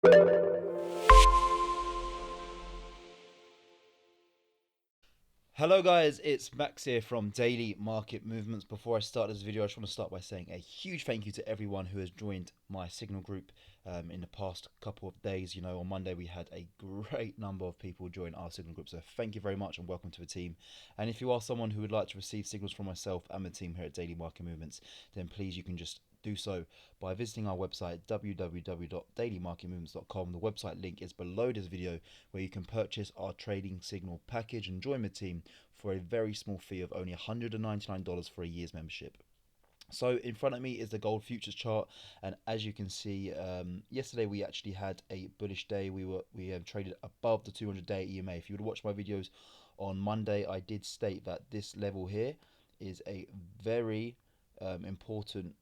Hello guys, it's Max here from Daily Market Movements. Before I start this video, I just want to start by saying a huge thank you to everyone who has joined my Signal group in the past couple of days. You know, on Monday we had a great number of people join our Signal group, so thank you very much and welcome to the team. And if you are someone who would like to receive signals from myself and the team here at Daily Market Movements, then please you can just do so by visiting our website www.dailymarketmovements.com. The website link is below this video, where you can purchase our trading signal package and join the team for a very small fee of only $199 for a year's membership. So in front of me is the gold futures chart, and as you can see, yesterday we actually had a bullish day. We traded above the 200-day EMA. If you would watch my videos on Monday, I did state that this level here is a very important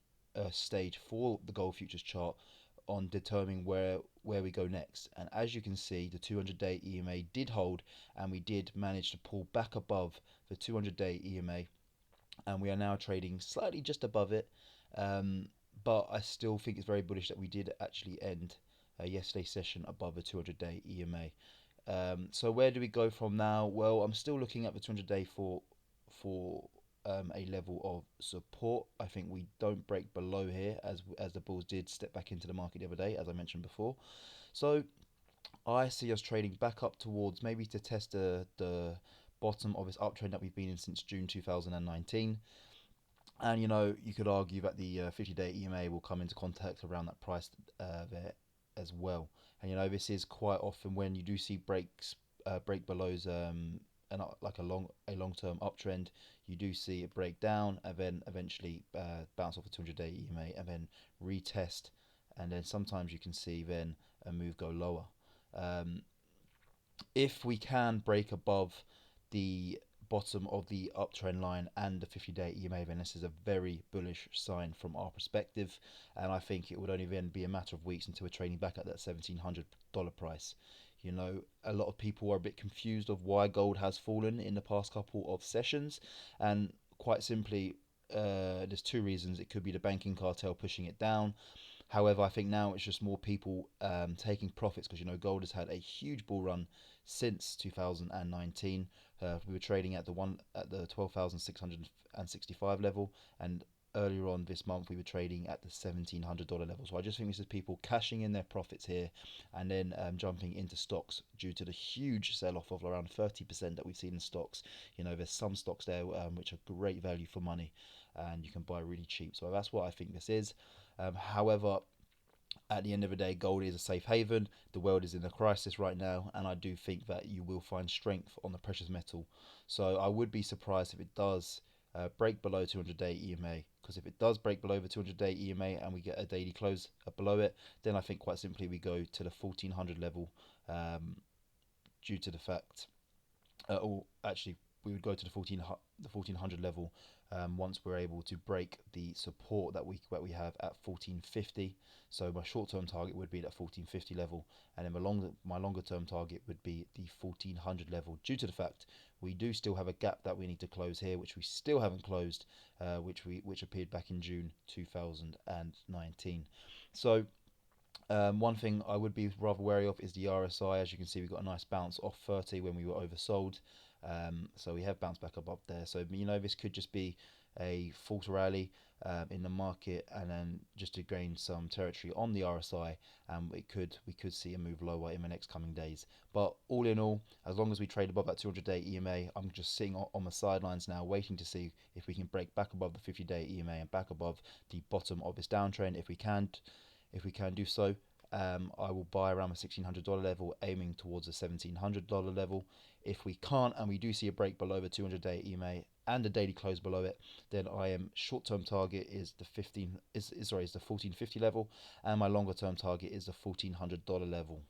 stage for the gold futures chart on determining where we go next. And as you can see, the 200-day EMA did hold, and we did manage to pull back above the 200-day EMA, and we are now trading slightly just above it. But I still think it's very bullish that we did actually end yesterday's session above the 200-day EMA. So where do we go from now? Well, I'm still looking at the 200-day for a level of support. I think we don't break below here, as the bulls did step back into the market the other day, as I mentioned before. So I see us trading back up towards, maybe to test the bottom of this uptrend that we've been in since June 2019. And you know, you could argue that the 50-day EMA will come into contact around that price there as well. And you know, this is quite often when you do see break belows and like a long-term uptrend, you do see it break down and then eventually bounce off a 200-day EMA and then retest, and then sometimes you can see then a move go lower. If we can break above the bottom of the uptrend line and the 50-day EMA, then this is a very bullish sign from our perspective, and I think it would only then be a matter of weeks until we're trading back at that $1,700 price. You know, a lot of people are a bit confused of why gold has fallen in the past couple of sessions, and quite simply, there's two reasons. It could be the banking cartel pushing it down. However, I think now it's just more people taking profits, because you know, gold has had a huge bull run since 2019. We were trading at the 12,665 level, and earlier on this month we were trading at the $1,700 level. So I just think this is people cashing in their profits here and then jumping into stocks due to the huge sell-off of around 30% that we've seen in stocks. You know, there's some stocks there which are great value for money and you can buy really cheap. So that's what I think this is. However, at the end of the day, gold is a safe haven. The world is in a crisis right now, and I do think that you will find strength on the precious metal. So I would be surprised if it does break below 200-day EMA, because if it does break below the 200-day EMA and we get a daily close below it, then I think quite simply we go to the 1400 level, due to the fact, or actually we would go to the 1400 level once we're able to break the support that we have at 1450. So my short-term target would be that 1450 level, and then my longer-term target would be the 1400 level, due to the fact we do still have a gap that we need to close here, which we still haven't closed, which appeared back in June 2019. So one thing I would be rather wary of is the RSI. As you can see, we got a nice bounce off 30 when we were oversold. So we have bounced back above there. So you know, this could just be a false rally in the market, and then just to gain some territory on the RSI, and we could see a move lower in the next coming days. But all in all, as long as we trade above that 200-day EMA, I'm just sitting on the sidelines now, waiting to see if we can break back above the 50-day EMA and back above the bottom of this downtrend. If we can do so, I will buy around the $1,600 level, aiming towards the $1,700 level. If we can't, and we do see a break below the 200-day EMA and a daily close below it, then I am short-term target is the 1450 level, and my longer-term target is the $1,400 level.